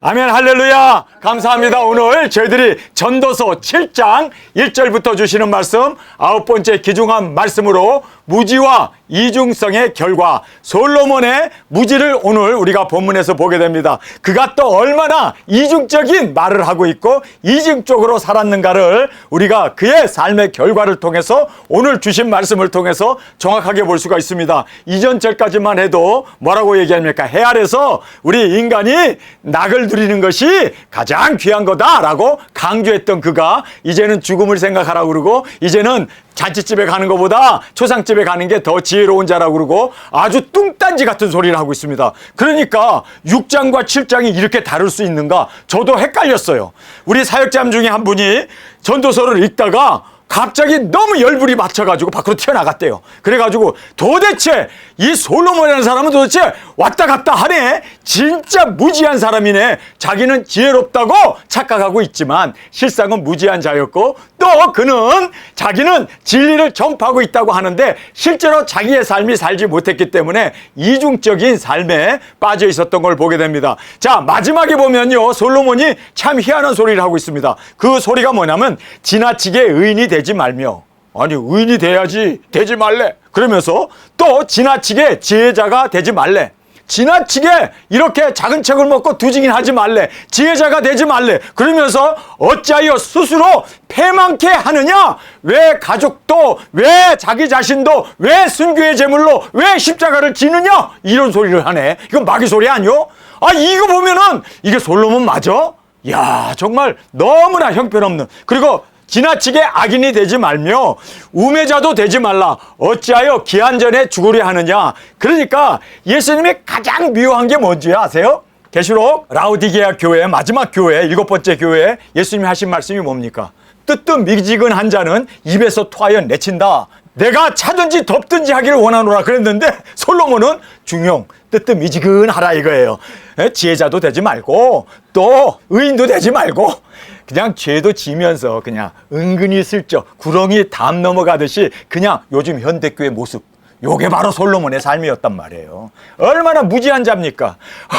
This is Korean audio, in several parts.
아멘, 할렐루야. 감사합니다. 오늘 저희들이 전도서 7장 1절부터 주시는 말씀, 9번째 귀중한 말씀으로 무지와 이중성의 결과, 솔로몬의 무지를 오늘 우리가 본문에서 보게 됩니다. 그가 또 얼마나 이중적인 말을 하고 있고 이중적으로 살았는가를 우리가 그의 삶의 결과를 통해서 오늘 주신 말씀을 통해서 정확하게 볼 수가 있습니다. 이전 절까지만 해도 뭐라고 얘기합니까? 해 아래서 우리 인간이 낙을 누리는 것이 가장 귀한 거다라고 강조했던 그가 이제는 죽음을 생각하라고 그러고, 이제는 잔치집에 가는 것보다 초상집에 가는 게 더 지혜로운 자라고 그러고 아주 뚱딴지 같은 소리를 하고 있습니다. 그러니까 6장과 7장이 이렇게 다를 수 있는가? 저도 헷갈렸어요. 우리 사역자님 중에 한 분이 전도서를 읽다가 갑자기 너무 열불이 맞춰가지고 밖으로 튀어나갔대요. 그래가지고 도대체 이 솔로몬이라는 사람은 도대체 왔다 갔다 하네. 진짜 무지한 사람이네. 자기는 지혜롭다고 착각하고 있지만 실상은 무지한 자였고, 또 그는 자기는 진리를 전파하고 있다고 하는데 실제로 자기의 삶이 살지 못했기 때문에 이중적인 삶에 빠져 있었던 걸 보게 됩니다. 자, 마지막에 보면요, 솔로몬이 참 희한한 소리를 하고 있습니다. 그 소리가 뭐냐면 지나치게 의인이 되지 말며, 아니 의인이 돼야지 되지 말래. 그러면서 또 지나치게 지혜자가 되지 말래. 지나치게 이렇게 작은 책을 먹고 두증인 하지 말래. 지혜자가 되지 말래. 그러면서 어찌하여 스스로 패망케 하느냐? 왜 가족도, 왜 자기 자신도, 왜 순교의 제물로, 왜 십자가를 지느냐? 이런 소리를 하네. 이건 마귀 소리 아니요? 아, 이거 보면은 이게 솔로몬 맞아? 야, 정말 너무나 형편없는. 그리고 지나치게 악인이 되지 말며 우매자도 되지 말라. 어찌하여 기한 전에 죽으려 하느냐. 그러니까 예수님이 가장 미워한 게 뭔지 아세요? 계시록 라우디게아 교회, 마지막 교회, 7번째 교회 예수님이 하신 말씀이 뭡니까? 뜨뜻미지근한 자는 입에서 토하여 내친다. 내가 차든지 덥든지 하기를 원하노라 그랬는데 솔로몬은 중용, 뜨뜻미지근하라 이거예요. 지혜자도 되지 말고 또 의인도 되지 말고 그냥 죄도 지면서 그냥 은근히 슬쩍 구렁이 담 넘어가듯이 그냥 요즘 현대교회 모습, 요게 바로 솔로몬의 삶이었단 말이에요. 얼마나 무지한 자입니까?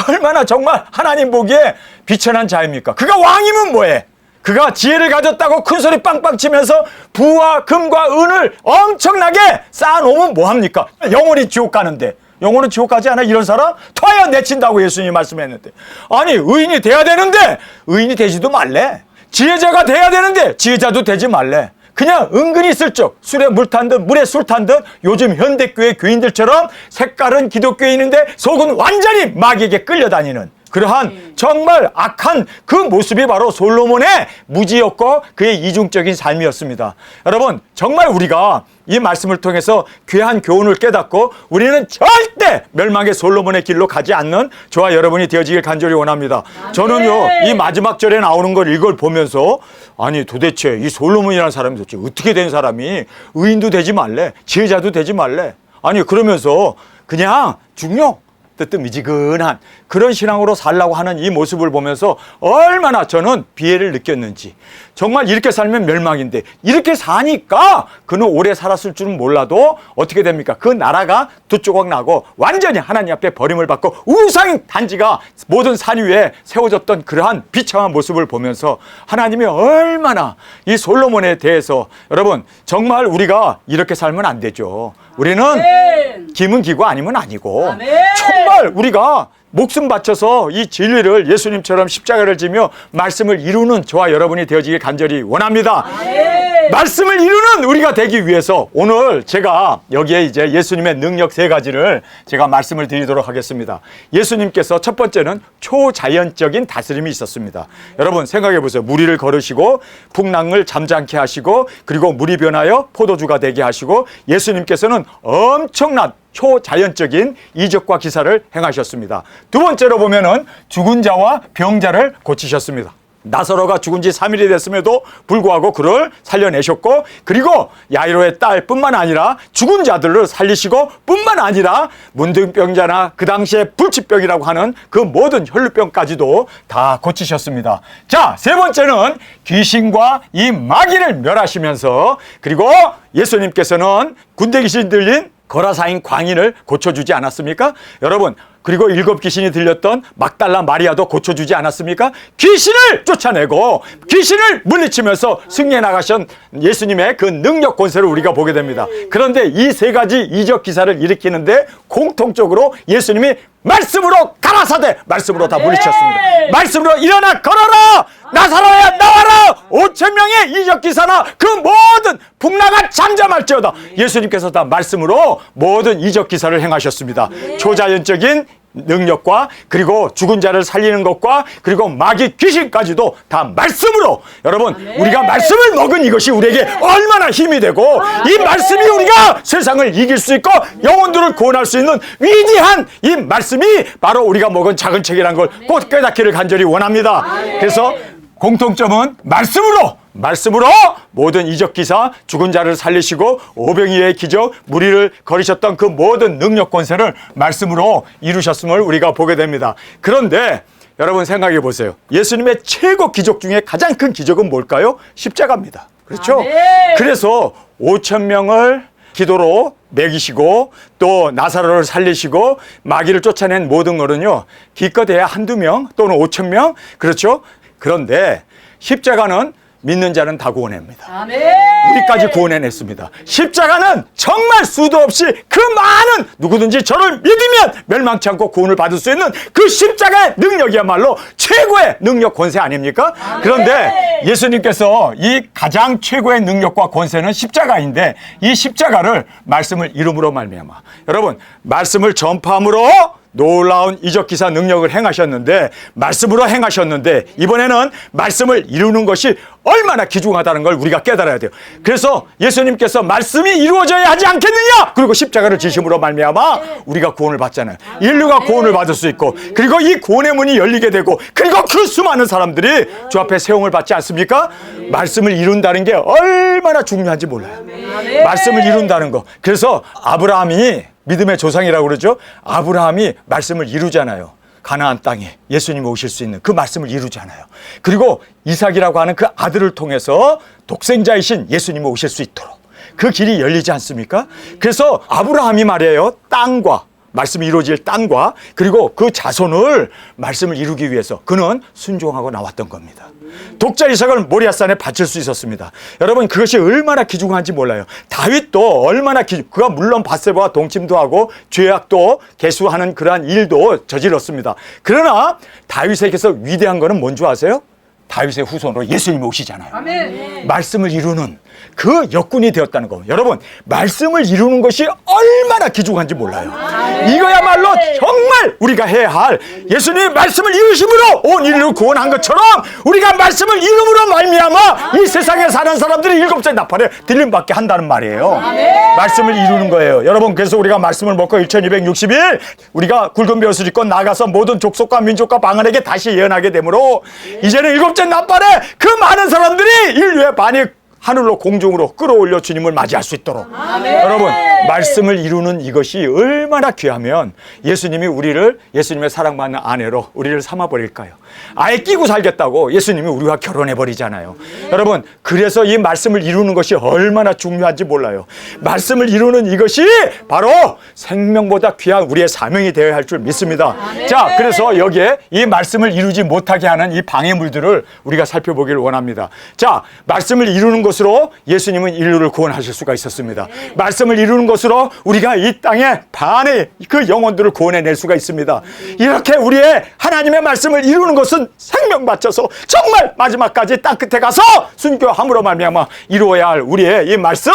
얼마나 정말 하나님 보기에 비천한 자입니까? 그가 왕이면 뭐해? 그가 지혜를 가졌다고 큰소리 빵빵 치면서 부와 금과 은을 엄청나게 쌓아놓으면 뭐합니까? 영원히 지옥 가는데. 영혼은 지옥 가지 않아? 이런 사람 토하여 내친다고 예수님이 말씀했는데, 아니 의인이 돼야 되는데 의인이 되지도 말래. 지혜자가 돼야 되는데 지혜자도 되지 말래. 그냥 은근히 슬쩍 술에 물 탄 듯 물에 술 탄 듯 요즘 현대교회 교인들처럼 색깔은 기독교인인데 속은 완전히 마귀에게 끌려다니는 그러한 정말 악한 그 모습이 바로 솔로몬의 무지였고 그의 이중적인 삶이었습니다. 여러분, 정말 우리가 이 말씀을 통해서 귀한 교훈을 깨닫고 우리는 절대 멸망의 솔로몬의 길로 가지 않는 저와 여러분이 되어지길 간절히 원합니다. 저는요, 이 마지막 절에 나오는 걸 이걸 보면서 아니 도대체 이 솔로몬이라는 사람이 도대체 어떻게 된 사람이 의인도 되지 말래, 지혜자도 되지 말래, 아니 그러면서 그냥 중용, 뜨뜻미지근한 그런 신앙으로 살라고 하는 이 모습을 보면서 얼마나 저는 비애를 느꼈는지. 정말 이렇게 살면 멸망인데 이렇게 사니까 그는 오래 살았을 줄은 몰라도 어떻게 됩니까? 그 나라가 두 조각 나고 완전히 하나님 앞에 버림을 받고 우상 단지가 모든 산 위에 세워졌던 그러한 비참한 모습을 보면서 하나님이 얼마나 이 솔로몬에 대해서, 여러분 정말 우리가 이렇게 살면 안 되죠. 우리는 기면 기고 아니면 아니고 정말 우리가 목숨 바쳐서 이 진리를 예수님처럼 십자가를 지며 말씀을 이루는 저와 여러분이 되어지길 간절히 원합니다. 말씀을 이루는 우리가 되기 위해서 오늘 제가 여기에 이제 예수님의 능력 3가지를 제가 말씀을 드리도록 하겠습니다. 예수님께서 첫 번째는 초자연적인 다스림이 있었습니다. 여러분 생각해 보세요. 무리를 걸으시고 풍랑을 잠잠케 하시고 그리고 물이 변하여 포도주가 되게 하시고 예수님께서는 엄청난 초자연적인 이적과 기사를 행하셨습니다. 두 번째로 보면은 죽은 자와 병자를 고치셨습니다. 나사로가 죽은 지 3일이 됐음에도 불구하고 그를 살려내셨고, 그리고 야이로의 딸뿐만 아니라 죽은 자들을 살리시고 뿐만 아니라 문둥병자나 그 당시에 불치병이라고 하는 그 모든 혈루병까지도 다 고치셨습니다. 자, 세 번째는 귀신과 이 마귀를 멸하시면서, 그리고 예수님께서는 군대 귀신 들린 거라사인 광인을 고쳐주지 않았습니까? 여러분, 그리고 7 귀신이 들렸던 막달라 마리아도 고쳐주지 않았습니까? 귀신을 쫓아내고 귀신을 물리치면서 승리해 나가신 예수님의 그 능력 권세를 우리가 보게 됩니다. 그런데 이 3가지 이적 기사를 일으키는데 공통적으로 예수님이 말씀으로 가라사대 말씀으로 다 물리쳤습니다. 말씀으로 일어나 걸어라, 나사로야 나와라. 5,000명의 이적 기사나 그 모든 풍랑아 잠잠할지어다. 예수님께서 다 말씀으로 모든 이적 기사를 행하셨습니다. 초자연적인 능력과 그리고 죽은 자를 살리는 것과 그리고 마귀 귀신까지도 다 말씀으로. 여러분, 우리가 말씀을 먹은 이것이 우리에게 얼마나 힘이 되고 이 말씀이 우리가 세상을 이길 수 있고 영혼들을 구원할 수 있는 위대한 이 말씀이 바로 우리가 먹은 작은 책이라는 걸 꼭 깨닫기를 간절히 원합니다. 그래서 공통점은 말씀으로 모든 이적 기사, 죽은 자를 살리시고 오병이어의 기적, 무리를 거리셨던 그 모든 능력 권세를 말씀으로 이루셨음을 우리가 보게 됩니다. 그런데 여러분 생각해 보세요. 예수님의 최고 기적 중에 가장 큰 기적은 뭘까요? 십자가입니다. 그렇죠? 그래서 5,000명을 기도로 먹이시고 또 나사로를 살리시고 마귀를 쫓아낸 모든 것은요, 기껏해야 1-2명 또는 5,000명, 그렇죠? 그런데 십자가는 믿는 자는 다 구원합니다. 우리까지 구원해냈습니다. 십자가는 정말 수도 없이 그 많은 누구든지 저를 믿으면 멸망치 않고 구원을 받을 수 있는 그 십자가의 능력이야말로 최고의 능력 권세 아닙니까? 그런데 예수님께서 이 가장 최고의 능력과 권세는 십자가인데 이 십자가를 말씀을 이름으로 말미암아, 여러분, 말씀을 전파함으로 놀라운 이적기사 능력을 행하셨는데, 말씀으로 행하셨는데, 이번에는 말씀을 이루는 것이 얼마나 귀중하다는 걸 우리가 깨달아야 돼요. 그래서 예수님께서 말씀이 이루어져야 하지 않겠느냐, 그리고 십자가를 지심으로 말미암아 우리가 구원을 받잖아요. 인류가 구원을 받을 수 있고, 그리고 이 구원의 문이 열리게 되고, 그리고 그 수많은 사람들이 주 앞에 세움을 받지 않습니까? 말씀을 이룬다는 게 얼마나 중요한지 몰라요. 말씀을 이룬다는 거. 그래서 아브라함이 믿음의 조상이라고 그러죠. 아브라함이 말씀을 이루잖아요. 가나안 땅에 예수님이 오실 수 있는 그 말씀을 이루잖아요. 그리고 이삭이라고 하는 그 아들을 통해서 독생자이신 예수님이 오실 수 있도록 그 길이 열리지 않습니까? 그래서 아브라함이 말이에요, 땅과 말씀이 이루어질 땅과 그리고 그 자손을 말씀을 이루기 위해서 그는 순종하고 나왔던 겁니다. 독자 이삭을 모리아산에 바칠 수 있었습니다. 여러분, 그것이 얼마나 귀중한지 몰라요. 다윗도 얼마나 그가 물론 밧세바와 동침도 하고 죄악도 개수하는 그러한 일도 저질렀습니다. 그러나 다윗에게서 위대한 거는 뭔지 아세요? 다윗의 후손으로 예수님이 오시잖아요. 아멘. 말씀을 이루는 그 역군이 되었다는 거. 여러분, 말씀을 이루는 것이 얼마나 귀중한지 몰라요. 이거야말로 정말 우리가 해야 할, 예수님이 말씀을 이루심으로 온 인류를 구원한 것처럼 우리가 말씀을 이름으로 말미암아 이 세상에 사는 사람들이 7째 나팔에 들림받게 한다는 말이에요. 말씀을 이루는 거예요. 여러분, 그래서 우리가 말씀을 먹고 1260일 우리가 굵은 벼슬 입고 나가서 모든 족속과 민족과 방언에게 다시 예언하게 되므로 이제는 7째 나팔에 그 많은 사람들이 인류의 반이 하늘로 공중으로 끌어올려 주님을 맞이할 수 있도록. 여러분, 말씀을 이루는 이것이 얼마나 귀하면 예수님이 우리를 예수님의 사랑받는 아내로 우리를 삼아버릴까요? 아예 끼고 살겠다고 예수님이 우리와 결혼해버리잖아요. 여러분, 그래서 이 말씀을 이루는 것이 얼마나 중요한지 몰라요. 말씀을 이루는 이것이 바로 생명보다 귀한 우리의 사명이 되어야 할 줄 믿습니다. 자, 그래서 여기에 이 말씀을 이루지 못하게 하는 이 방해물들을 우리가 살펴보기를 원합니다. 자, 말씀을 이루는 것으로 예수님은 인류를 구원하실 수가 있었습니다. 말씀을 이루는 것으로 우리가 이 땅에 반의 그 영혼들을 구원해낼 수가 있습니다. 이렇게 우리의 하나님의 말씀을 이루는 것은 생명 바쳐서 정말 마지막까지 땅 끝에 가서 순교함으로 말미암아 이루어야 할 우리의 이 말씀,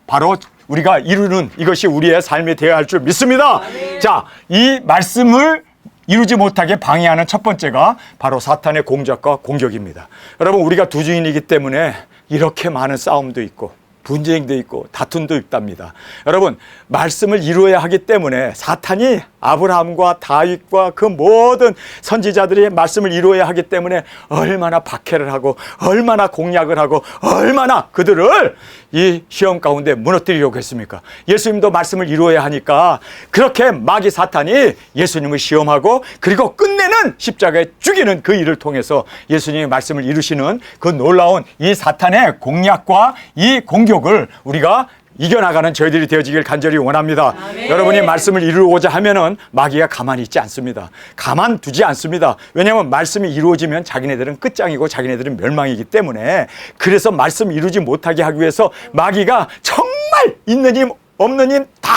바로 우리가 이루는 이것이 우리의 삶이 되어야 할 줄 믿습니다. 자, 이 말씀을 이루지 못하게 방해하는 첫 번째가 바로 사탄의 공작과 공격입니다. 여러분, 우리가 두 주인이기 때문에 이렇게 많은 싸움도 있고 분쟁도 있고 다툼도 있답니다. 여러분, 말씀을 이루어야 하기 때문에 사탄이 아브라함과 다윗과 그 모든 선지자들이 말씀을 이루어야 하기 때문에 얼마나 박해를 하고 얼마나 공략을 하고 얼마나 그들을 이 시험 가운데 무너뜨리려고 했습니까? 예수님도 말씀을 이루어야 하니까 그렇게 마귀 사탄이 예수님을 시험하고 그리고 끝내는 십자가에 죽이는 그 일을 통해서 예수님의 말씀을 이루시는 그 놀라운 이 사탄의 공략과 이 공격을 우리가 이겨나가는 저희들이 되어지길 간절히 원합니다. 여러분이 말씀을 이루고자 하면은 마귀가 가만히 있지 않습니다. 가만두지 않습니다. 왜냐하면 말씀이 이루어지면 자기네들은 끝장이고 자기네들은 멸망이기 때문에, 그래서 말씀 이루지 못하게 하기 위해서 마귀가 정말 있는 힘 없는 힘 다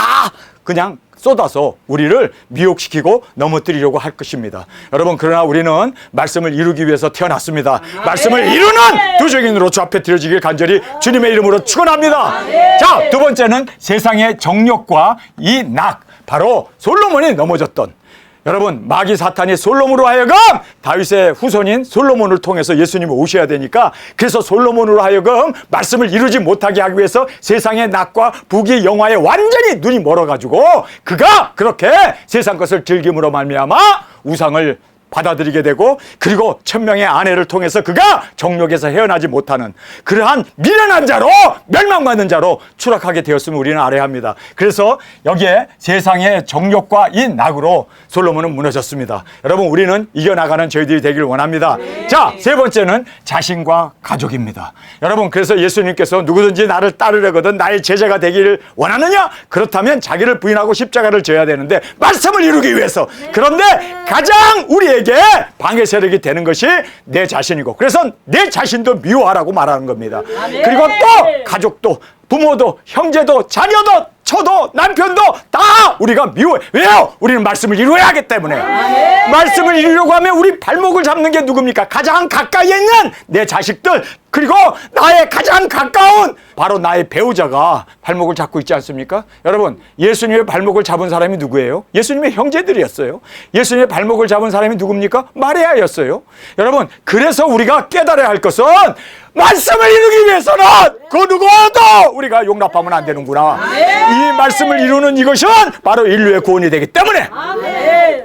그냥 쏟아서 우리를 미혹시키고 넘어뜨리려고 할 것입니다. 여러분, 그러나 우리는 말씀을 이루기 위해서 태어났습니다. 말씀을 이루는 두 증인으로 주 앞에 드려지길 간절히 주님의 이름으로 축원합니다. 자, 두 번째는 세상의 정욕과 이 낙, 바로 솔로몬이 넘어졌던, 여러분, 마귀 사탄이 솔로몬으로 하여금 다윗의 후손인 솔로몬을 통해서 예수님이 오셔야 되니까, 그래서 솔로몬으로 하여금 말씀을 이루지 못하게 하기 위해서 세상의 낙과 부귀 영화에 완전히 눈이 멀어가지고 그가 그렇게 세상 것을 즐김으로 말미암아 우상을 받아들이게 되고, 그리고 천명의 아내를 통해서 그가 정욕에서 헤어나지 못하는 그러한 미련한 자로, 멸망받는 자로 추락하게 되었음을 우리는 알아야 합니다. 그래서 여기에 세상의 정욕과 이 낙으로 솔로몬은 무너졌습니다. 여러분, 우리는 이겨나가는 저희들이 되길 원합니다. 자, 세 번째는 자신과 가족입니다. 여러분, 그래서 예수님께서 누구든지 나를 따르려거든 나의 제자가 되기를 원하느냐? 그렇다면 자기를 부인하고 십자가를 져야 되는데, 말씀을 이루기 위해서. 그런데 가장 우리에게 방해 세력이 되는 것이 내 자신이고, 그래서 내 자신도 미워하라고 말하는 겁니다. 그리고 또 가족도, 부모도, 형제도, 자녀도, 저도, 남편도 다 우리가 미워해. 왜요? 우리는 말씀을 이루어야 하기 때문에. 말씀을 이루려고 하면 우리 발목을 잡는 게 누굽니까? 가장 가까이에 있는 내 자식들, 그리고 나의 가장 가까운 바로 나의 배우자가 발목을 잡고 있지 않습니까? 여러분, 예수님의 발목을 잡은 사람이 누구예요? 예수님의 형제들이었어요. 예수님의 발목을 잡은 사람이 누굽니까? 마리아였어요. 여러분, 그래서 우리가 깨달아야 할 것은, 말씀을 이루기 위해서는 그 누구도 우리가 용납하면 안 되는구나. 이 말씀을 이루는 이것은 바로 인류의 구원이 되기 때문에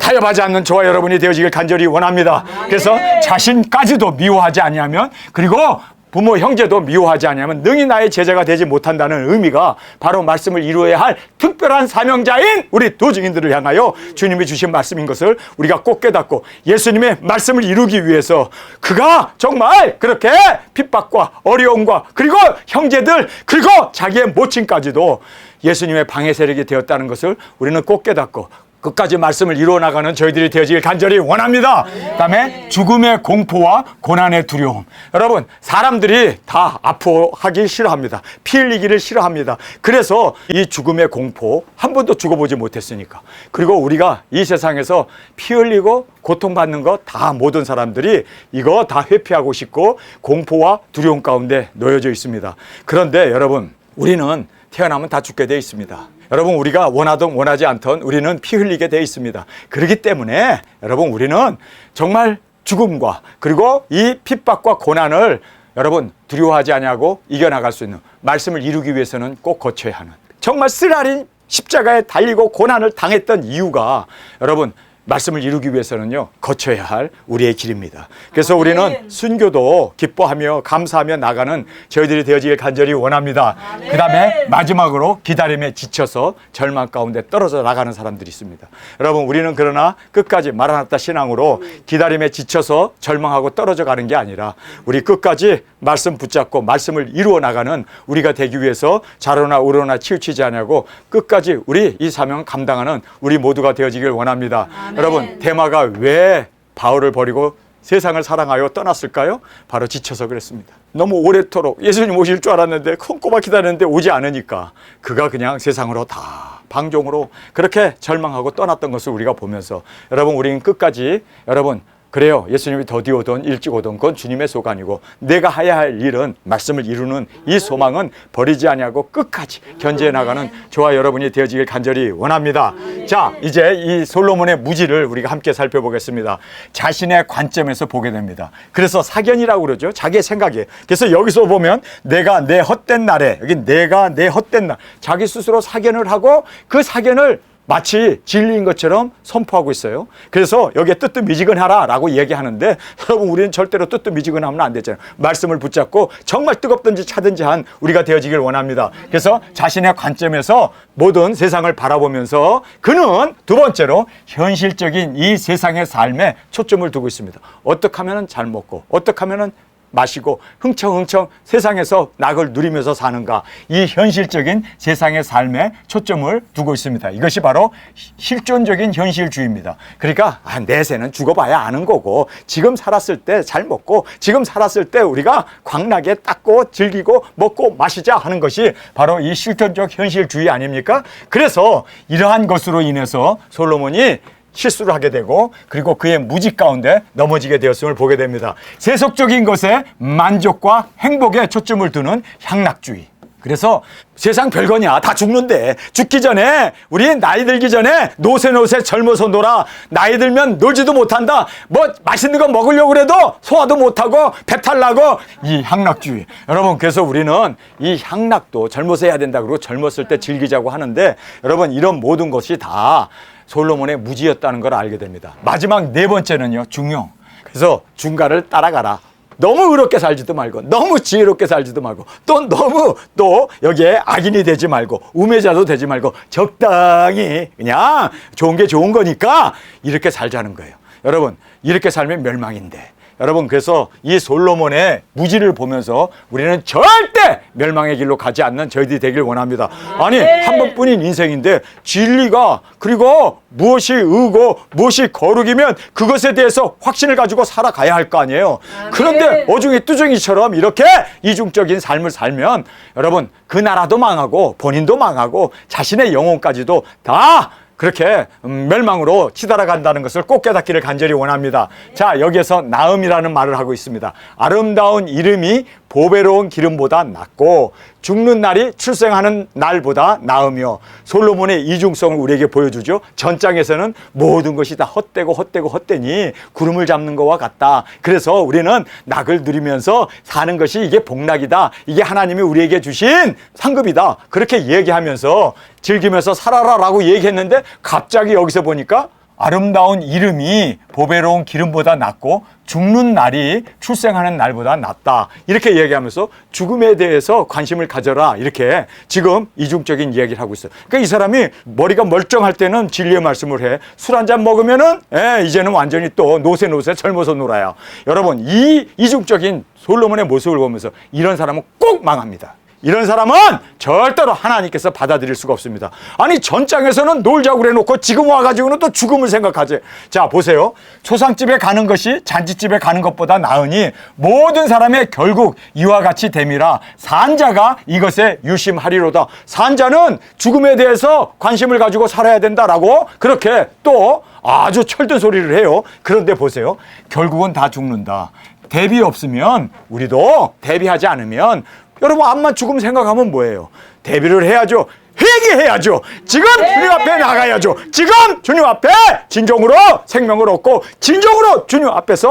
타협하지 않는 저와 여러분이 되어지길 간절히 원합니다. 그래서 자신까지도 미워하지 아니하면, 그리고 부모, 형제도 미워하지 않으면 능히 나의 제자가 되지 못한다는 의미가 바로 말씀을 이루어야 할 특별한 사명자인 우리 두 증인들을 향하여 주님이 주신 말씀인 것을 우리가 꼭 깨닫고, 예수님의 말씀을 이루기 위해서 그가 정말 그렇게 핍박과 어려움과, 그리고 형제들, 그리고 자기의 모친까지도 예수님의 방해 세력이 되었다는 것을 우리는 꼭 깨닫고 끝까지 말씀을 이루어 나가는 저희들이 되어지길 간절히 원합니다. 그다음에 죽음의 공포와 고난의 두려움. 여러분, 사람들이 다 아파하기 싫어합니다. 피 흘리기를 싫어합니다. 그래서 이 죽음의 공포, 한 번도 죽어보지 못했으니까, 그리고 우리가 이 세상에서 피 흘리고 고통받는 거 다 모든 사람들이 이거 다 회피하고 싶고 공포와 두려움 가운데 놓여져 있습니다. 그런데 여러분, 우리는 태어나면 다 죽게 되어 있습니다. 여러분, 우리가 원하든 원하지 않든 우리는 피 흘리게 되어 있습니다. 그렇기 때문에 여러분, 우리는 정말 죽음과 그리고 이 핍박과 고난을 여러분 두려워하지 아니하고 이겨나갈 수 있는, 말씀을 이루기 위해서는 꼭 거쳐야 하는, 정말 쓰라린 십자가에 달리고 고난을 당했던 이유가 여러분 말씀을 이루기 위해서는요, 거쳐야 할 우리의 길입니다. 그래서 우리는 순교도 기뻐하며 감사하며 나가는 저희들이 되어지길 간절히 원합니다. 그 다음에 마지막으로 기다림에 지쳐서 절망 가운데 떨어져 나가는 사람들이 있습니다. 여러분, 우리는 그러나 끝까지 마라나타 신앙으로 기다림에 지쳐서 절망하고 떨어져 가는 게 아니라, 우리 끝까지 말씀 붙잡고 말씀을 이루어 나가는 우리가 되기 위해서 좌로나 우로나 치우치지 않냐고 끝까지 우리 이 사명을 감당하는 우리 모두가 되어지길 원합니다. 여러분, 데마가 왜 바울을 버리고 세상을 사랑하여 떠났을까요? 바로 지쳐서 그랬습니다. 너무 오래도록 예수님 오실 줄 알았는데 손꼽아 기다렸는데 오지 않으니까 그가 그냥 세상으로 다 방종으로 그렇게 절망하고 떠났던 것을 우리가 보면서, 여러분, 우리는 끝까지, 여러분, 그래요, 예수님이 더디 오든 일찍 오든 그건 주님의 소관이고, 내가 해야 할 일은 말씀을 이루는 이 소망은 버리지 아니하고 끝까지 견제해 나가는 저와 여러분이 되어지길 간절히 원합니다. 자, 이제 이 솔로몬의 무지를 우리가 함께 살펴보겠습니다. 자신의 관점에서 보게 됩니다. 그래서 사견이라고 그러죠. 자기의 생각이에요. 그래서 여기서 보면 내가 내 헛된 날에, 여기 내가 내 헛된 날, 자기 스스로 사견을 하고 그 사견을 마치 진리인 것처럼 선포하고 있어요. 그래서 여기에 뜨뜻미지근하라 라고 얘기하는데, 여러분, 우리는 절대로 뜨뜻미지근하면 안 되잖아요. 말씀을 붙잡고 정말 뜨겁든지 차든지 한 우리가 되어지길 원합니다. 그래서 자신의 관점에서 모든 세상을 바라보면서 그는 두 번째로 현실적인 이 세상의 삶에 초점을 두고 있습니다. 어떻게 하면 잘 먹고, 어떻게 하면 마시고 흥청흥청 세상에서 낙을 누리면서 사는가, 이 현실적인 세상의 삶에 초점을 두고 있습니다. 이것이 바로 실존적인 현실주의입니다. 그러니까 내세는 죽어봐야 아는 거고, 지금 살았을 때 잘 먹고 지금 살았을 때 우리가 광나게 닦고 즐기고 먹고 마시자 하는 것이 바로 이 실존적 현실주의 아닙니까? 그래서 이러한 것으로 인해서 솔로몬이 실수를 하게 되고, 그리고 그의 무지 가운데 넘어지게 되었음을 보게 됩니다. 세속적인 것에 만족과 행복에 초점을 두는 향락주의. 그래서 세상 별거냐, 다 죽는데 죽기 전에, 우리 나이 들기 전에 노세 젊어서 놀아. 나이 들면 놀지도 못한다. 뭐 맛있는 거 먹으려고 그래도 소화도 못하고 배탈 나고, 이 향락주의. 여러분, 그래서 우리는 이 향락도 젊어서 해야 된다 그러고 젊었을 때 즐기자고 하는데, 여러분, 이런 모든 것이 다 솔로몬의 무지였다는 걸 알게 됩니다. 마지막 네 번째는요, 중용. 그래서 중가를 따라가라. 너무 의롭게 살지도 말고, 너무 지혜롭게 살지도 말고, 또 너무 또 여기에 악인이 되지 말고, 우매자도 되지 말고, 적당히 그냥 좋은 게 좋은 거니까 이렇게 살자는 거예요. 여러분, 이렇게 살면 멸망인데, 여러분, 그래서 이 솔로몬의 무지를 보면서 우리는 절대 멸망의 길로 가지 않는 저희들이 되길 원합니다. 아니, 한 번뿐인 인생인데 진리가, 그리고 무엇이 의고 무엇이 거룩이면 그것에 대해서 확신을 가지고 살아가야 할 거 아니에요. 그런데 어중이 뚜중이처럼 이렇게 이중적인 삶을 살면 여러분, 그 나라도 망하고 본인도 망하고 자신의 영혼까지도 다 그렇게 멸망으로 치달아간다는 것을 꼭 깨닫기를 간절히 원합니다. 자, 여기에서 나음이라는 말을 하고 있습니다. 아름다운 이름이 보배로운 기름보다 낫고 죽는 날이 출생하는 날보다 나으며, 솔로몬의 이중성을 우리에게 보여주죠. 전장에서는 모든 것이 다 헛되니 구름을 잡는 것과 같다. 그래서 우리는 낙을 누리면서 사는 것이 이게 복락이다. 이게 하나님이 우리에게 주신 상급이다. 그렇게 얘기하면서 즐기면서 살아라라고 얘기했는데, 갑자기 여기서 보니까 아름다운 이름이 보배로운 기름보다 낫고 죽는 날이 출생하는 날보다 낫다. 이렇게 얘기하면서 죽음에 대해서 관심을 가져라. 이렇게 지금 이중적인 이야기를 하고 있어요. 그러니까 이 사람이 머리가 멀쩡할 때는 진리의 말씀을 해. 술 한잔 먹으면은 이제는 완전히 또 노세 젊어서 놀아요. 여러분, 이 이중적인 솔로몬의 모습을 보면서 이런 사람은 꼭 망합니다. 이런 사람은 절대로 하나님께서 받아들일 수가 없습니다. 아니, 전장에서는 놀자고 그래놓고 지금 와가지고는 또 죽음을 생각하지. 자, 보세요. 초상집에 가는 것이 잔치집에 가는 것보다 나으니 모든 사람의 결국 이와 같이 됨이라 산자가 이것에 유심하리로다. 산자는 죽음에 대해서 관심을 가지고 살아야 된다라고 그렇게 또 아주 철든 소리를 해요. 그런데 보세요. 결국은 다 죽는다. 대비 없으면, 우리도 대비하지 않으면, 여러분, 암만 죽음 생각하면 뭐예요? 대비를 해야죠. 회개해야죠. 지금 주님 앞에 나가야죠. 지금 주님 앞에 진정으로 생명을 얻고 진정으로 주님 앞에서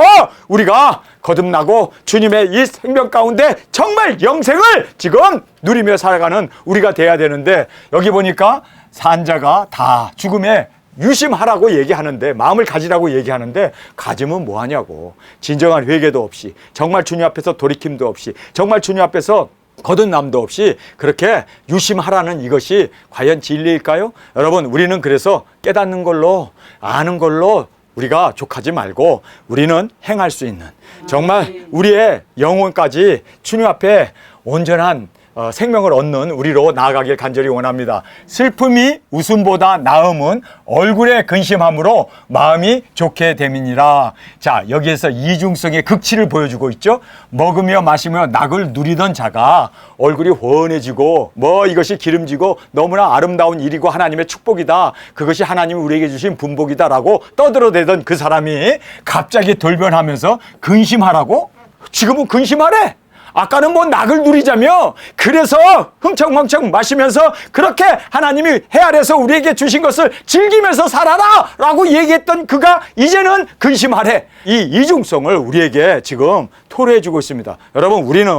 우리가 거듭나고 주님의 이 생명 가운데 정말 영생을 지금 누리며 살아가는 우리가 돼야 되는데, 여기 보니까 산자가 다 죽음에 유심하라고 얘기하는데, 마음을 가지라고 얘기하는데, 가지면 뭐하냐고. 진정한 회개도 없이, 정말 주님 앞에서 돌이킴도 없이, 정말 주님 앞에서 거듭남도 없이 그렇게 유심하라는 이것이 과연 진리일까요? 여러분, 우리는 그래서 깨닫는 걸로, 아는 걸로 우리가 족하지 말고 우리는 행할 수 있는, 정말 우리의 영혼까지 주님 앞에 온전한 생명을 얻는 우리로 나아가길 간절히 원합니다. 슬픔이 웃음보다 나음은 얼굴에 근심함으로 마음이 좋게 됨이니라. 자, 여기에서 이중성의 극치를 보여주고 있죠. 먹으며 마시며 낙을 누리던 자가 얼굴이 훤해지고 이것이 기름지고 너무나 아름다운 일이고 하나님의 축복이다. 그것이 하나님이 우리에게 주신 분복이다라고 떠들어대던 그 사람이 갑자기 돌변하면서 근심하라고? 지금은 근심하래. 아까는 낙을 누리자며, 그래서 흥청망청 마시면서 그렇게 하나님이 헤아려서 우리에게 주신 것을 즐기면서 살아라 라고 얘기했던 그가 이제는 근심하래. 이 이중성을 우리에게 지금 토로해 주고 있습니다. 여러분, 우리는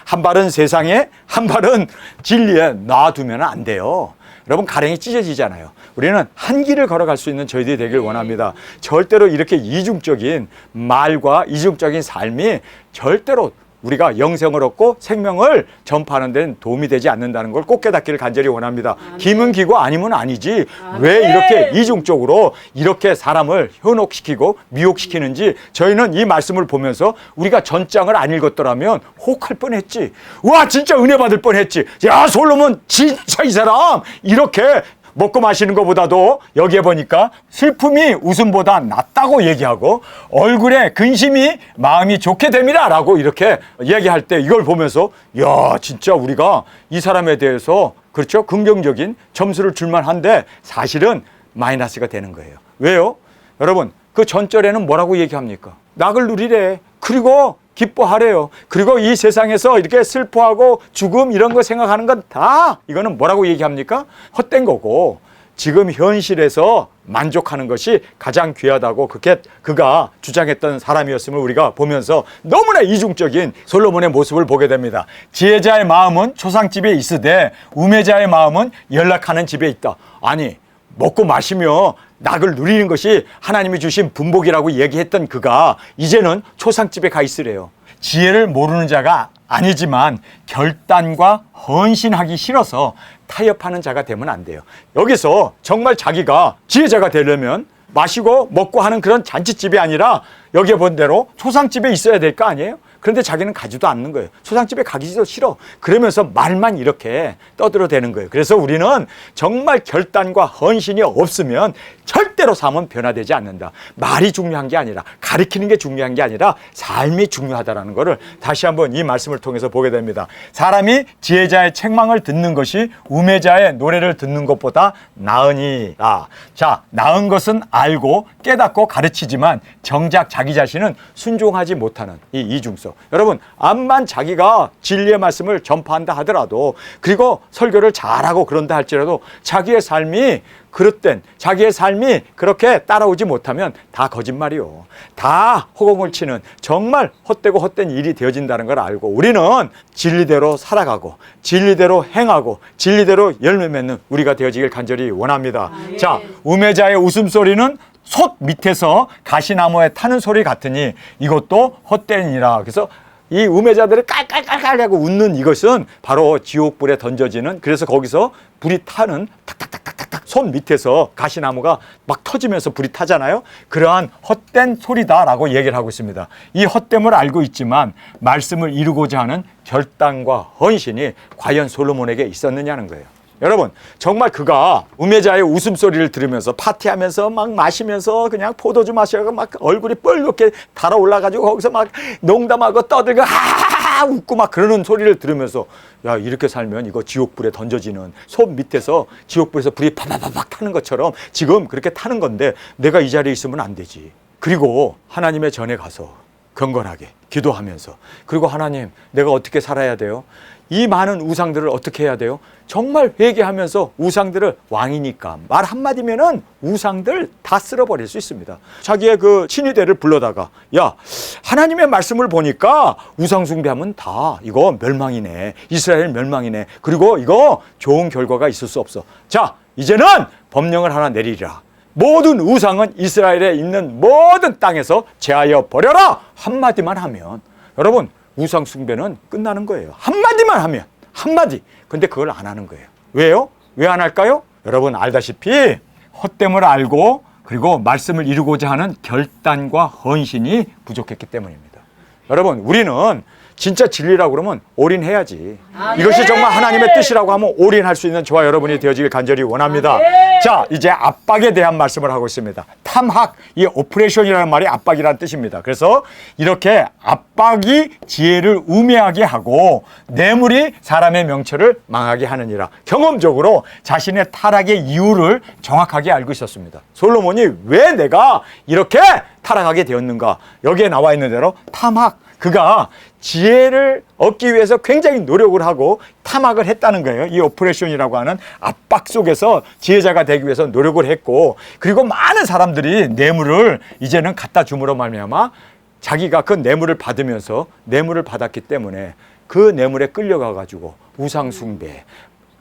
한 발은 세상에, 한 발은 진리에 놔두면 안 돼요. 여러분, 가랭이 찢어지잖아요. 우리는 한 길을 걸어갈 수 있는 저희들이 되길 원합니다. 절대로 이렇게 이중적인 말과 이중적인 삶이 절대로 우리가 영생을 얻고 생명을 전파하는 데는 도움이 되지 않는다는 걸 꼭 깨닫기를 간절히 원합니다. 기면 기고 아니면 아니지. 왜 이렇게 이중적으로 이렇게 사람을 현혹시키고 미혹시키는지 저희는 이 말씀을 보면서 우리가 전장을 안 읽었더라면 혹할 뻔했지. 와, 진짜 은혜 받을 뻔했지. 야, 솔로몬 진짜 이 사람 이렇게 먹고 마시는 것보다도 여기에 보니까 슬픔이 웃음보다 낫다고 얘기하고 얼굴에 근심이 마음이 좋게 됨이라 라고 이렇게 얘기할 때 이걸 보면서 야, 진짜 우리가 이 사람에 대해서 그렇죠? 긍정적인 점수를 줄만 한데 사실은 마이너스가 되는 거예요. 왜요? 여러분, 그 전절에는 뭐라고 얘기합니까? 낙을 누리래. 그리고 기뻐하래요. 그리고 이 세상에서 이렇게 슬퍼하고 죽음 이런 거 생각하는 건 다 이거는 뭐라고 얘기합니까? 헛된 거고 지금 현실에서 만족하는 것이 가장 귀하다고 그렇게 그가 주장했던 사람이었음을 우리가 보면서 너무나 이중적인 솔로몬의 모습을 보게 됩니다. 지혜자의 마음은 초상집에 있으되 우매자의 마음은 연락하는 집에 있다. 아니, 먹고 마시며 낙을 누리는 것이 하나님이 주신 분복이라고 얘기했던 그가 이제는 초상집에 가 있으래요. 지혜를 모르는 자가 아니지만 결단과 헌신하기 싫어서 타협하는 자가 되면 안 돼요. 여기서 정말 자기가 지혜자가 되려면 마시고 먹고 하는 그런 잔치집이 아니라 여기에 본 대로 초상집에 있어야 될 거 아니에요? 그런데 자기는 가지도 않는 거예요. 초상집에 가기도 싫어. 그러면서 말만 이렇게 떠들어대는 거예요. 그래서 우리는 정말 결단과 헌신이 없으면 절대로 삶은 변화되지 않는다. 말이 중요한 게 아니라 가리키는 게 중요한 게 아니라 삶이 중요하다는 것을 다시 한번 이 말씀을 통해서 보게 됩니다. 사람이 지혜자의 책망을 듣는 것이 우매자의 노래를 듣는 것보다 나으니라. 자, 나은 것은 알고 깨닫고 가르치지만 정작 자기 자신은 순종하지 못하는 이 이중성. 여러분, 암만 자기가 진리의 말씀을 전파한다 하더라도 그리고 설교를 잘하고 그런다 할지라도 자기의 삶이 그릇된 자기의 삶이 그렇게 따라오지 못하면 다 거짓말이요. 다 허공을 치는 정말 헛되고 헛된 일이 되어진다는 걸 알고 우리는 진리대로 살아가고 진리대로 행하고 진리대로 열매 맺는 우리가 되어지길 간절히 원합니다. 자, 우매자의 웃음소리는 솥 밑에서 가시나무에 타는 소리 같으니 이것도 헛되니라. 그래서 이 우매자들이 깔깔깔깔 하고 웃는 이것은 바로 지옥불에 던져지는, 그래서 거기서 불이 타는 탁탁탁탁탁 손 밑에서 가시나무가 막 터지면서 불이 타잖아요. 그러한 헛된 소리다라고 얘기를 하고 있습니다. 이 헛됨을 알고 있지만 말씀을 이루고자 하는 결단과 헌신이 과연 솔로몬에게 있었느냐는 거예요. 여러분, 정말 그가 우매자의 웃음소리를 들으면서 파티하면서 막 마시면서 그냥 포도주 마시고 막 얼굴이 뻘겋게 달아올라가지고 거기서 막 농담하고 떠들고 하하하 웃고 막 그러는 소리를 들으면서 야, 이렇게 살면 이거 지옥불에 던져지는 솥 밑에서 지옥불에서 불이 파파파팍 타는 것처럼 지금 그렇게 타는 건데 내가 이 자리에 있으면 안 되지. 그리고 하나님의 전에 가서 경건하게 기도하면서 그리고 하나님, 내가 어떻게 살아야 돼요? 이 많은 우상들을 어떻게 해야 돼요? 정말 회개하면서 우상들을 왕이니까 말 한마디면은 우상들 다 쓸어버릴 수 있습니다. 자기의 그 친위대를 불러다가 야, 하나님의 말씀을 보니까 우상 숭배하면 다 이거 멸망이네. 이스라엘 멸망이네. 그리고 이거 좋은 결과가 있을 수 없어. 자, 이제는 법령을 하나 내리라. 모든 우상은 이스라엘에 있는 모든 땅에서 제하여 버려라. 한마디만 하면 여러분, 우상 숭배는 끝나는 거예요. 한마디만 하면, 한마디. 근데 그걸 안 하는 거예요. 왜요? 왜 안 할까요? 여러분 알다시피 헛됨을 알고 그리고 말씀을 이루고자 하는 결단과 헌신이 부족했기 때문입니다. 여러분, 우리는 진짜 진리라고 그러면 올인해야지. 이것이 정말 하나님의 뜻이라고 하면 올인할 수 있는 저와 여러분이 되어지길 간절히 원합니다. 자, 이제 압박에 대한 말씀을 하고 있습니다. 탐학, 이 오퍼레이션이라는 말이 압박이라는 뜻입니다. 그래서 이렇게 압박이 지혜를 우매하게 하고 뇌물이 사람의 명철을 망하게 하느니라. 경험적으로 자신의 타락의 이유를 정확하게 알고 있었습니다. 솔로몬이 왜 내가 이렇게 타락하게 되었는가? 여기에 나와 있는 대로 탐학, 그가 지혜를 얻기 위해서 굉장히 노력을 하고 탐학을 했다는 거예요. 이 오퍼레이션이라고 하는 압박 속에서 지혜자가 되기 위해서 노력을 했고, 그리고 많은 사람들이 뇌물을 이제는 갖다 줌으로 말미암아 자기가 그 뇌물을 받으면서 뇌물을 받았기 때문에 그 뇌물에 끌려가 가지고 우상 숭배,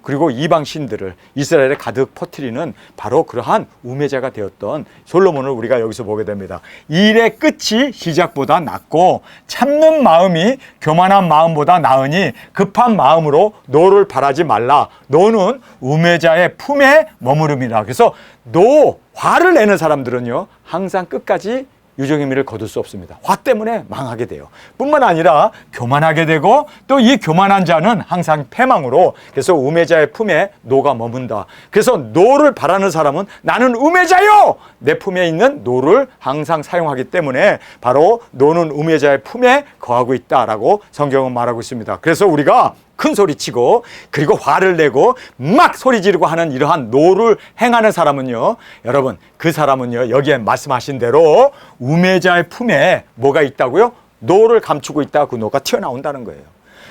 그리고 이방 신들을 이스라엘에 가득 퍼뜨리는 바로 그러한 우매자가 되었던 솔로몬을 우리가 여기서 보게 됩니다. 일의 끝이 시작보다 낫고 참는 마음이 교만한 마음보다 나으니 급한 마음으로 노를 바라지 말라. 노는 우매자의 품에 머무름이라. 그래서 화를 내는 사람들은요, 항상 끝까지 유종의 미를 거둘 수 없습니다. 화 때문에 망하게 돼요. 뿐만 아니라 교만하게 되고, 또 이 교만한 자는 항상 패망으로, 그래서 우매자의 품에 노가 머문다. 그래서 노를 바라는 사람은 나는 우매자요! 내 품에 있는 노를 항상 사용하기 때문에 바로 노는 우매자의 품에 거하고 있다라고 성경은 말하고 있습니다. 그래서 우리가 큰 소리치고 그리고 화를 내고 막 소리 지르고 하는 이러한 노를 행하는 사람은요, 여러분, 그 사람은요, 여기에 말씀하신 대로 우매자의 품에 뭐가 있다고요? 노를 감추고 있다. 그 노가 튀어나온다는 거예요.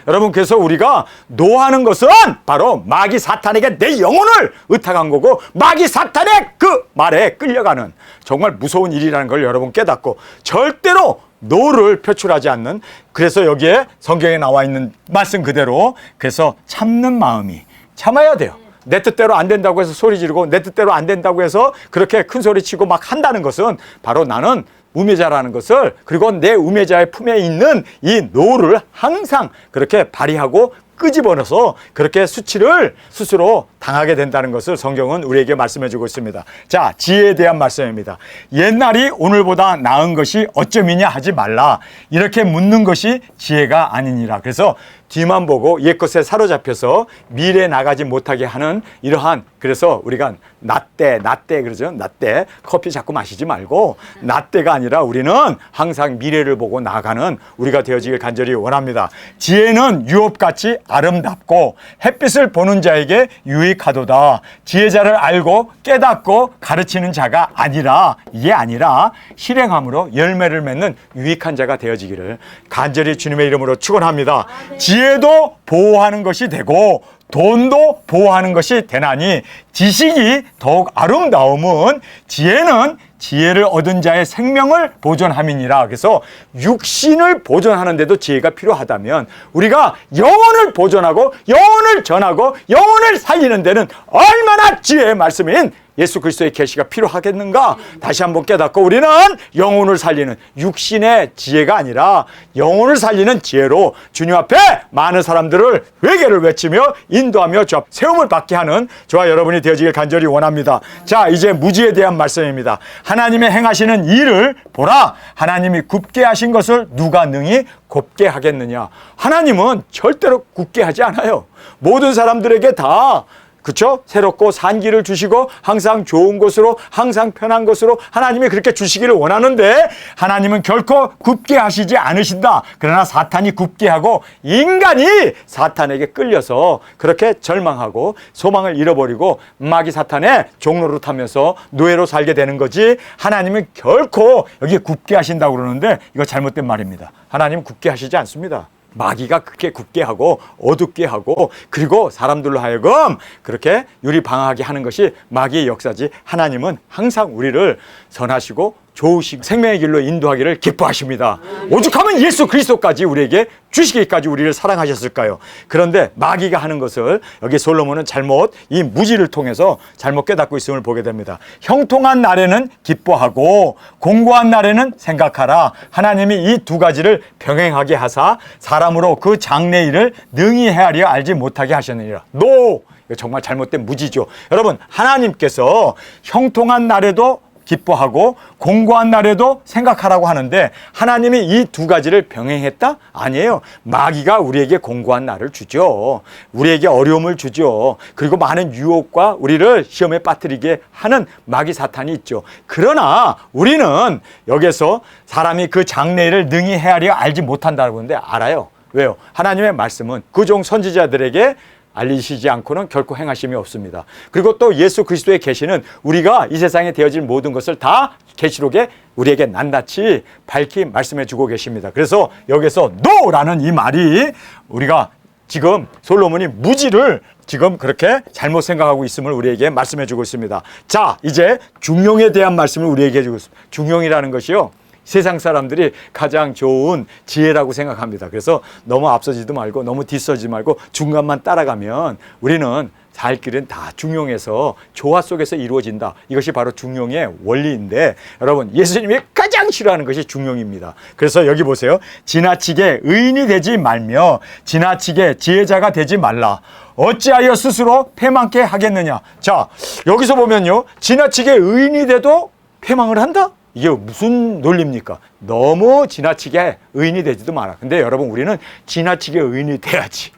여러분, 그래서 우리가 노하는 것은 바로 마귀 사탄에게 내 영혼을 의탁한 거고, 마귀 사탄의 그 말에 끌려가는 정말 무서운 일이라는 걸 여러분 깨닫고 절대로 노를 표출하지 않는, 그래서 여기에 성경에 나와 있는 말씀 그대로, 그래서 참는 마음이, 참아야 돼요. 내 뜻대로 안 된다고 해서 소리 지르고 내 뜻대로 안 된다고 해서 그렇게 큰 소리 치고 막 한다는 것은 바로 나는 우매자라는 것을, 그리고 내 우매자의 품에 있는 이 노를 항상 그렇게 발휘하고 끄집어내서 그렇게 수치를 스스로 당하게 된다는 것을 성경은 우리에게 말씀해 주고 있습니다. 자, 지혜에 대한 말씀입니다. 옛날이 오늘보다 나은 것이 어쩌미냐 하지 말라. 이렇게 묻는 것이 지혜가 아니니라. 그래서 뒤만 보고 옛것에 사로잡혀서 미래에 나가지 못하게 하는 이러한, 그래서 우리가 나때 그러죠. 나때 커피 자꾸 마시지 말고 나때가 아니라 우리는 항상 미래를 보고 나아가는 우리가 되어지길 간절히 원합니다. 지혜는 유업같이 아름답고 햇빛을 보는 자에게 유익하도다. 지혜자를 알고 깨닫고 가르치는 자가 아니라, 이게 아니라 실행함으로 열매를 맺는 유익한 자가 되어지기를 간절히 주님의 이름으로 축원합니다. 지혜도 보호하는 것이 되고 돈도 보호하는 것이 되나니 지식이 더욱 아름다움은 지혜는 지혜를 얻은 자의 생명을 보존함이니라. 그래서 육신을 보존하는데도 지혜가 필요하다면 우리가 영혼을 보존하고 영혼을 전하고 영혼을 살리는 데는 얼마나 지혜의 말씀인 예수 그리스도의 계시가 필요하겠는가? 다시 한번 깨닫고 우리는 영혼을 살리는 육신의 지혜가 아니라 영혼을 살리는 지혜로 주님 앞에 많은 사람들을 회개를 외치며 인도하며 세움을 받게 하는 저와 여러분이 되어지길 간절히 원합니다. 자, 이제 무지에 대한 말씀입니다. 하나님의 행하시는 일을 보라. 하나님이 굽게 하신 것을 누가 능히 곱게 하겠느냐? 하나님은 절대로 굳게 하지 않아요. 모든 사람들에게 다, 그렇죠? 새롭고 산 길을 주시고 항상 좋은 것으로, 항상 편한 것으로 하나님이 그렇게 주시기를 원하는데 하나님은 결코 굽게 하시지 않으신다. 그러나 사탄이 굽게 하고 인간이 사탄에게 끌려서 그렇게 절망하고 소망을 잃어버리고 마귀 사탄의 종로로 타면서 노예로 살게 되는 거지, 하나님은 결코 여기 굽게 하신다고 그러는데 이거 잘못된 말입니다. 하나님은 굽게 하시지 않습니다. 마귀가 그렇게 굳게 하고 어둡게 하고 그리고 사람들로 하여금 그렇게 유리방황하게 하는 것이 마귀의 역사지, 하나님은 항상 우리를 선하시고 좋으시고 생명의 길로 인도하기를 기뻐하십니다. 오죽하면 예수 그리스도까지 우리에게 주시기까지 우리를 사랑하셨을까요? 그런데 마귀가 하는 것을 여기 솔로몬은 잘못, 이 무지를 통해서 잘못 깨닫고 있음을 보게 됩니다. 형통한 날에는 기뻐하고 공고한 날에는 생각하라. 하나님이 이 두 가지를 병행하게 하사 사람으로 그 장래일을 능히 헤아려 알지 못하게 하셨느니라. 이거 정말 잘못된 무지죠. 여러분, 하나님께서 형통한 날에도 기뻐하고 공고한 날에도 생각하라고 하는데 하나님이 이 두 가지를 병행했다? 아니에요. 마귀가 우리에게 공고한 날을 주죠. 우리에게 어려움을 주죠. 그리고 많은 유혹과 우리를 시험에 빠뜨리게 하는 마귀 사탄이 있죠. 그러나 우리는 여기서 사람이 그 장래일을 능히 헤아려 알지 못한다고 하는데 알아요. 왜요? 하나님의 말씀은 그종 선지자들에게 알리시지 않고는 결코 행하심이 없습니다. 그리고 또 예수 그리스도의 계시는 우리가 이 세상에 되어질 모든 것을 다 계시록에 우리에게 낱낱이 밝히 말씀해 주고 계십니다. 그래서 여기서 노라는 이 말이 우리가 지금 솔로몬이 무지를 지금 그렇게 잘못 생각하고 있음을 우리에게 말씀해 주고 있습니다. 자, 이제 중용에 대한 말씀을 우리에게 해주고 있습니다. 중용이라는 것이요, 세상 사람들이 가장 좋은 지혜라고 생각합니다. 그래서 너무 앞서지도 말고 너무 뒤서지 말고 중간만 따라가면 우리는 살 길은 다 중용에서 조화 속에서 이루어진다. 이것이 바로 중용의 원리인데 여러분 예수님이 가장 싫어하는 것이 중용입니다. 그래서 여기 보세요. 지나치게 의인이 되지 말며 지나치게 지혜자가 되지 말라. 어찌하여 스스로 패망케 하겠느냐. 자, 여기서 보면요. 지나치게 의인이 돼도 패망을 한다? 이게 무슨 논리입니까? 너무 지나치게 의인이 되지도 마라. 근데 여러분 우리는 지나치게 의인이 돼야지.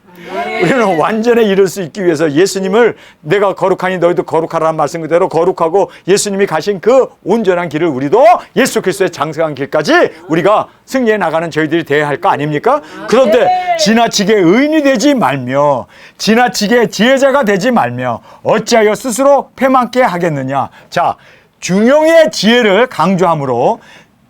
우리는 완전에 이룰 수 있기 위해서 예수님을 내가 거룩하니 너희도 거룩하라는 말씀 그대로 거룩하고 예수님이 가신 그 온전한 길을 우리도 예수 그리스도의 장성한 길까지 우리가 승리해 나가는 저희들이 되어야 할 거 아닙니까? 그런데 지나치게 의인이 되지 말며 지나치게 지혜자가 되지 말며 어찌하여 스스로 패망케 하겠느냐. 자, 중용의 지혜를 강조함으로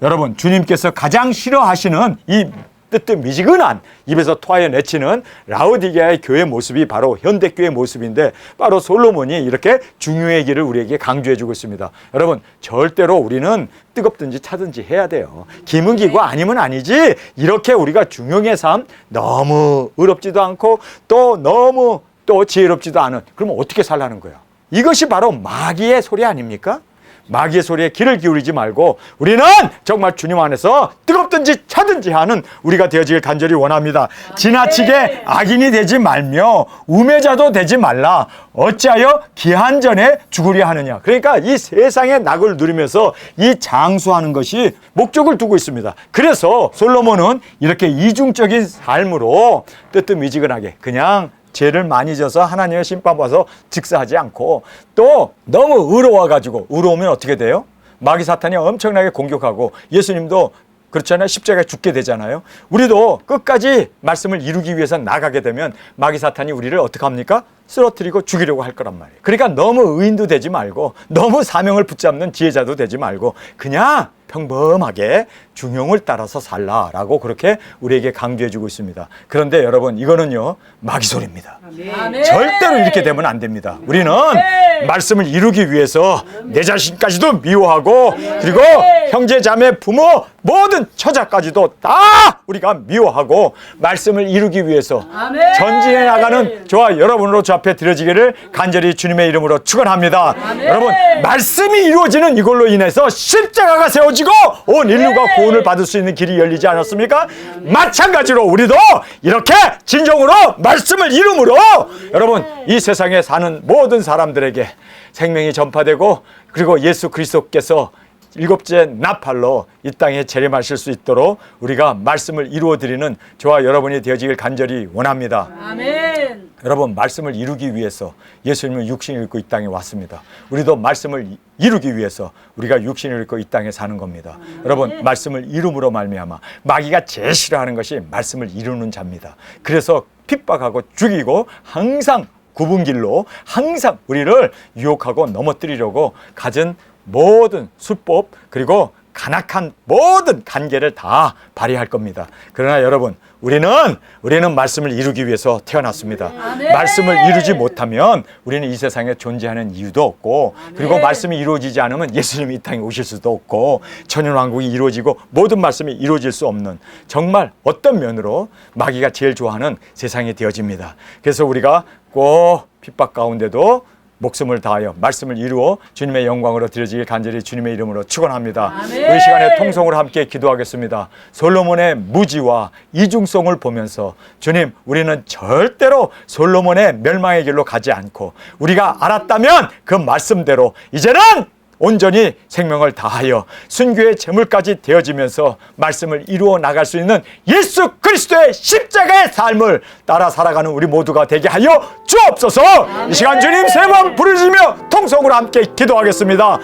여러분 주님께서 가장 싫어하시는 이 뜨뜻미지근한 입에서 토하여 내치는 라오디게아의 교회 모습이 바로 현대교회 모습인데 바로 솔로몬이 이렇게 중용의 길을 우리에게 강조해주고 있습니다. 여러분 절대로 우리는 뜨겁든지 차든지 해야 돼요. 기문기고 아니면 아니지 이렇게 우리가 중용의 삶 너무 의롭지도 않고 또 너무 또 지혜롭지도 않은 그러면 어떻게 살라는 거야? 이것이 바로 마귀의 소리 아닙니까? 마귀의 소리에 귀를 기울이지 말고 우리는 정말 주님 안에서 뜨겁든지 차든지 하는 우리가 되어지길 간절히 원합니다. 지나치게 악인이 되지 말며 우매자도 되지 말라. 어찌하여 기한전에 죽으려 하느냐. 그러니까 이 세상의 낙을 누리면서 이 장수하는 것이 목적을 두고 있습니다. 그래서 솔로몬은 이렇게 이중적인 삶으로 뜨뜻미지근하게 그냥 죄를 많이 져서 하나님의 심판 봐서 직사하지 않고 또 너무 의로워가지고 의로우면 어떻게 돼요? 마귀 사탄이 엄청나게 공격하고 예수님도 그렇잖아요. 십자가에 죽게 되잖아요. 우리도 끝까지 말씀을 이루기 위해서 나가게 되면 마귀 사탄이 우리를 어떻게 합니까? 쓰러뜨리고 죽이려고 할 거란 말이에요. 그러니까 너무 의인도 되지 말고 너무 사명을 붙잡는 지혜자도 되지 말고 그냥 평범하게 중용을 따라서 살라라고 그렇게 우리에게 강조해주고 있습니다. 그런데 여러분 이거는요 마귀 소리입니다. 아멘. 절대로 이렇게 되면 안 됩니다. 우리는 말씀을 이루기 위해서 내 자신까지도 미워하고 그리고 형제 자매 부모 모든 처자까지도 다 우리가 미워하고 말씀을 이루기 위해서 전진해 나가는 저와 여러분으로 저 앞에 드려지기를 간절히 주님의 이름으로 축원합니다. 여러분 말씀이 이루어지는 이걸로 인해서 십자가가 세워지고 온 인류가 구원을 받을 수 있는 길이 열리지 않았습니까? 마찬가지로 우리도 이렇게 진정으로 말씀을 이름으로 여러분 이 세상에 사는 모든 사람들에게 생명이 전파되고 그리고 예수 그리스도께서 일곱째 나팔로 이 땅에 재림하실 수 있도록 우리가 말씀을 이루어드리는 저와 여러분이 되어지길 간절히 원합니다. 아멘. 여러분 말씀을 이루기 위해서 예수님은 육신을 입고 이 땅에 왔습니다. 우리도 말씀을 이루기 위해서 우리가 육신을 입고 이 땅에 사는 겁니다. 여러분 말씀을 이름으로 말미암아 마귀가 제일 싫어하는 것이 말씀을 이루는 자입니다. 그래서 핍박하고 죽이고 항상 굽은 길로 항상 우리를 유혹하고 넘어뜨리려고 갖은 모든 수법 그리고 간악한 모든 간계를 다 발휘할 겁니다. 그러나 여러분 우리는 말씀을 이루기 위해서 태어났습니다. 말씀을 이루지 못하면 우리는 이 세상에 존재하는 이유도 없고 그리고 말씀이 이루어지지 않으면 예수님이 이 땅에 오실 수도 없고 천연왕국이 이루어지고 모든 말씀이 이루어질 수 없는 정말 어떤 면으로 마귀가 제일 좋아하는 세상이 되어집니다. 그래서 우리가 꼭 핍박 가운데도 목숨을 다하여 말씀을 이루어 주님의 영광으로 드려지길 간절히 주님의 이름으로 축원합니다. 이 시간에 통성으로 함께 기도하겠습니다. 솔로몬의 무지와 이중성을 보면서 주님 우리는 절대로 솔로몬의 멸망의 길로 가지 않고 우리가 알았다면 그 말씀대로 이제는 온전히 생명을 다하여 순교의 제물까지 되어지면서 말씀을 이루어 나갈 수 있는 예수 그리스도의 십자가의 삶을 따라 살아가는 우리 모두가 되게 하여 주옵소서. 이 시간 주님 세 번 부르시며 통성으로 함께 기도하겠습니다.